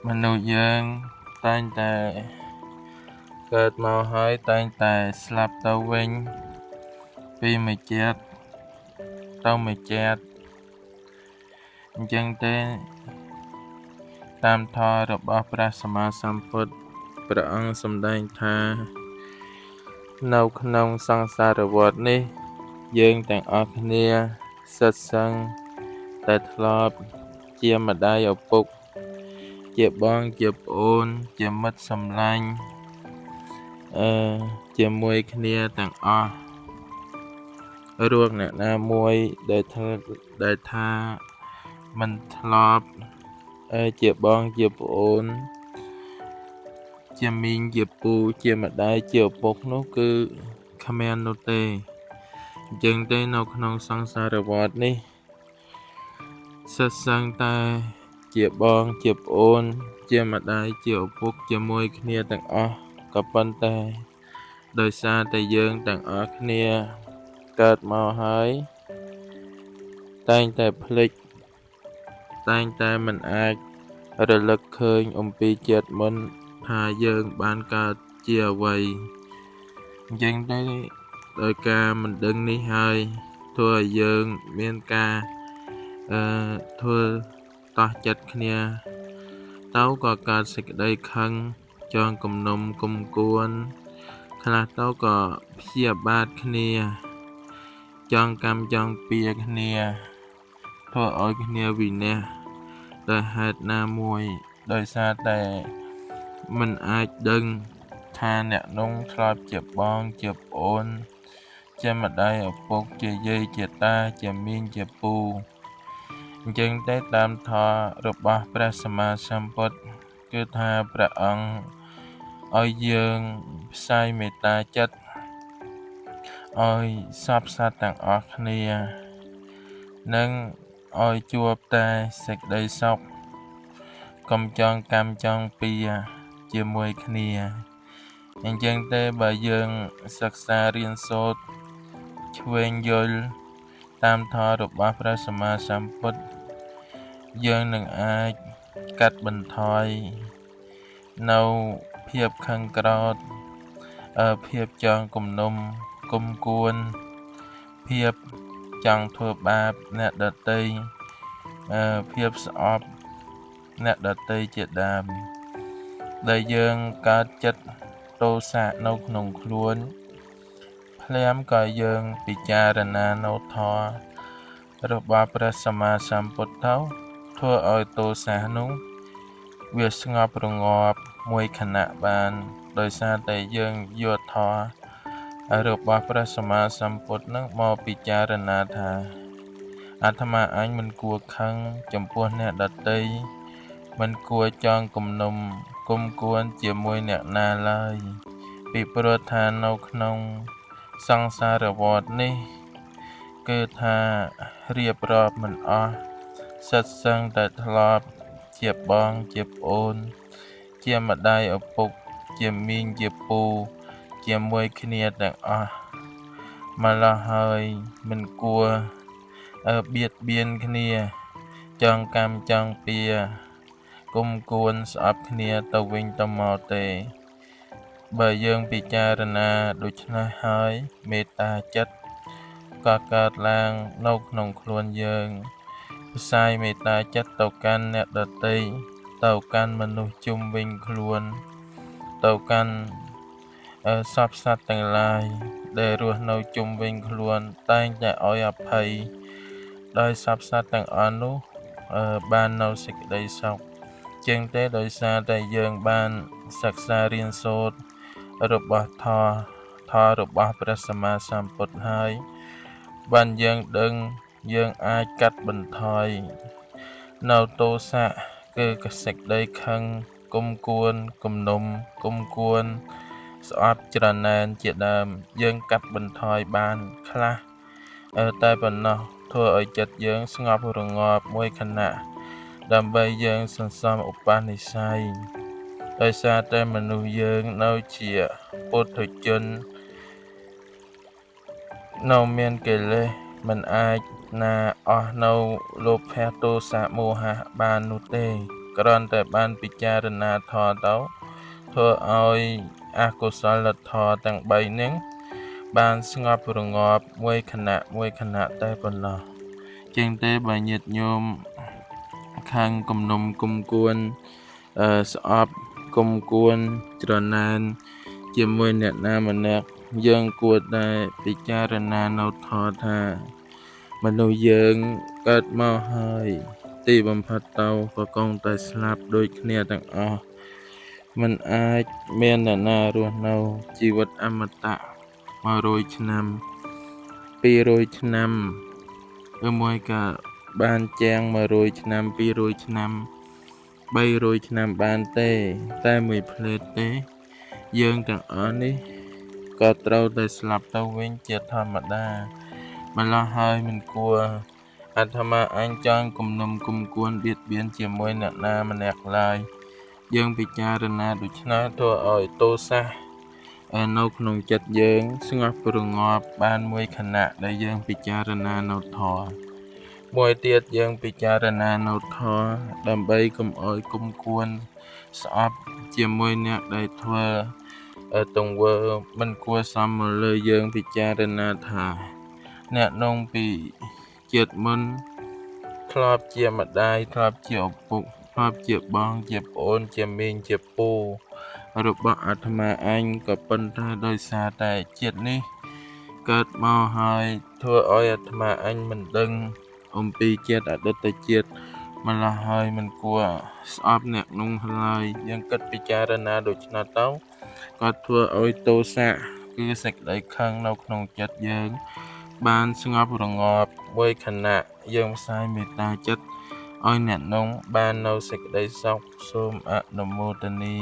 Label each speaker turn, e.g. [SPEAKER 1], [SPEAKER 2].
[SPEAKER 1] មនុស្សយើងតែងតែកើតមកហើយតែងតែស្លាប់ទៅវិញពីមួយជាតិទៅមួយជាតិអញ្ចឹងទេតាមធម៌របស់ព្រះសម្មាសម្ពុទ្ធព្រះអង្គសម្ដែងថានៅក្នុងសង្សារវដ្តនេះយើងទាំងអស់គ្នាសិតសឹងតែធ្លាប់ជាម្ដាយឪពុកជាបងជាប្អូនជាមិត្តសម្លាញ់ជាមួយគ្នាទាំងអស់រួចអ្នកណាមួយដែលថាមិនធ្លាប់ជាបងជាប្អូនជាមីងជាពូជាម្ដាយជាឪពុកនោះគឺគ្មាននោះទេអញ្ចឹងទេនៅក្នុងសង្សារវដ្តនេះសិតសឹងតែជាបងជាប្អូនជាម្ដាយជាឪពុកជាមួយគ្នាទាំងអស់ក៏ប៉ុន្តែដោយសារតែយើងទាំងអស់គ្នាកើតមកហើយតែងតែភ្លេចតែងតែមិនអាចរលឹកឃើញអំពីជាតិមុនថាយើងបានកើតជាអ្វីអញ្ចឹងទៅដោយការមិនដឹងនេះហើយធ្វើឲ្យយើងមានការធ្វើតោះចិត្តគ្នាទៅក៏កើតសេចក្តីខឹងចងគំនុំគុំគួនខ្លះទៅក៏ព្យាបាទគ្នាចងកម្មចងពៀគ្នាធ្វើឲ្យគ្នាវិនាសដោយហេតុណាមួយដោយសារតែមិនអាចដឹងថាអ្នកនោះធ្លាប់ជាបងជាប្អូនជាម្ដាយឪពុកជាយាយជាតាជាមីងជាពូអញ្ចឹងទេតាមធម៌របស់ព្រះសម្មាសម្ពុទ្ធគឺថាព្រះអង្គឲ្យយើងផ្សាយមេត្តាចិត្តឲ្យសពសត្វទាំងអស់គ្នានិងឲ្យជួបតែសេចក្តីសុខកុំចងកម្មចងពៀជាមួយគ្នាអញ្ចឹងទេបើយើងសិក្សារៀនសូត្រឆ្វេងយល់តាមធម៌របស់ព្រះសម្មាសម្ពុទ្ធយើងនឹងអាចកាត់បន្ថយនៅភាពខឹងក្រោធភាពចងគំនុំគុំគួនភាពចង់ធ្វើបាបអ្នកដទៃភាពស្អប់អ្នកដទៃជាដើមដែលយើងកើតចិត្តទោសៈនៅក្នុងខ្លួនភ្លាមក៏យើងពិចារណានៅធម៌របស់ព្រះសម្មាសម្ពុទ្ធទៅធ្វើឲ្យទោសៈនោះវាស្ងប់រងាប់មួយខណៈបានដោយសារតែយើងយកធម៌របស់ព្រះសម្មាសម្ពុទ្ធនឹងមកពិចារណាថាអាត្មាអញមិនគួរខឹងចំពោះអ្នកដទៃមិនគួរចងគំនុំគុំគួនជាមួយអ្នកណាឡើយពីព្រោះថានៅក្នុងសង្សារវដ្តនេះគឺថារៀបរាប់មិនអស់សិតសឹងតែធ្លាប់ជាបងជាប្អូនជាម្ដាយឪពុកជាមីងជាពូជាមួយគ្នាទាំងអស់ម្ល៉េះហើយមិនគួរបៀតបៀនគ្នាចងកម្មចងពៀគុំគួនស្អប់គ្នាទៅវិញទៅមកទេបើយើងពិចារណាដូច្នេះហើយមេត្តាចិត្តក៏កើតឡើងនៅក្នុងខ្លួនយើងផ្សាយមេត្តាចិត្តទៅកាន់អ្នកដទៃទៅកាន់មនុស្សជុំវិញខ្លួនទៅកាន់សពសត្វទាំងឡាយដែលរស់នៅជុំវិញខ្លួនតែងតែឲ្យអភ័យដោយសពសត្វទាំងអស់នោះបាននៅសេចក្តីសុខជាងទេដោយសារតែយើងបានសិក្សារៀនសូត្ររបស់ធម៌របស់ព្រះសម្មាសម្ពុទ្ធហើយបានយើងដឹងយើងអាចកាត់បន្ថយនៅទោសៈគឺសេចក្តីខឹងគុំគួនគំនុំគុំគួនស្អប់ច្រណែនជាដើមយើងកាត់បន្ថយបានខ្លះតែប៉ុណ្ណោះធ្វើឲ្យចិត្តយើងស្ងប់រងាប់មួយខណៈដើម្បីយើងសន្សំឧបនិស្ស័យដោយសារតែមនុស្សយើងនៅជាពុទ្ធជននៅមានកិលេសមិនអាចណាអស់នៅលោភៈទោសៈមោហៈបាននោះទេ គ្រាន់តែបានពិចារណាធម៌ទៅធ្វើឲ្យអកុសលធម៌ទាំង3នេះបានស្ងប់រងាប់មួយខណៈតែប៉ុណ្ណោះជាងទេបើញាតិញោមខាងគំនុំគុំគួនស្អប់គុំគួនច្រណែនជាមួយអ្នកណាម្នាក់យើងគួរតែពិចារណានៅធម៌ថាមនុស្សយើងកើតមកហើយទីបំផុតទៅក៏គង់តែស្លាប់ដូចគ្នាទាំងអស់មិនអាចមានអ្នកណារស់នៅជីវិតអមតៈ100ឆ្នាំ200ឆ្នាំឬមួយក៏បានជាង100ឆ្នាំ200ឆ្នាំ300ឆ្នាំបានទេតែមួយភ្លែតទេយើងទាំងអស់នេះក៏ត្រូវតែស្លាប់ទៅវិញជាធម្មតាម្ល៉េះហើយមិនគួរអាត្មាអញចង់គំនុំគុំគួនបៀតបៀនជាមួយអ្នកណាម្នាក់ឡើយយើងពិចារណាដូច្នេះធ្វើឲ្យទោសៈនៅក្នុងចិត្តយើងស្ងប់រងាប់បានមួយខណៈដែលយើងពិចារណានៅធម៌មួយទៀតយើងពិចារណានៅធម៌ដើម្បីកុំឲ្យគុំគួនស្អប់ជាមួយអ្នកដែលធ្វើទង្វើមិនគួរសមមកលើយើងពិចារណាថាអ្នកនងពីជាតិមុនធ្លាប់ជាម្ដាយធ្លាប់ជាឪពុកធ្លាប់ជាបងជាប្អូនជាមីងជាពូរបស់អាត្មាអញក៏ប៉ុន្តែដោយសារតែជាតិនេះកើតមកហើយធ្វើឲ្យអាត្មាអញមិនដឹងអំពីជាតិអតីតជាតិម្ល៉េះហើយមិនគួរស្អប់អ្នកនោះឡើយយើងគិតពិចារណាដូច្នោះទៅក៏ធ្វើឲ្យទោសៈគឺសេចក្តីខឹងនៅក្នុងចិត្តយើងបានស្ងប់រងាប់មួយខណៈយើងផ្សាយមេត្តាចិត្តឲ្យអ្នកនោះបាននៅសេចក្តីសុខសូមអនុមោទនា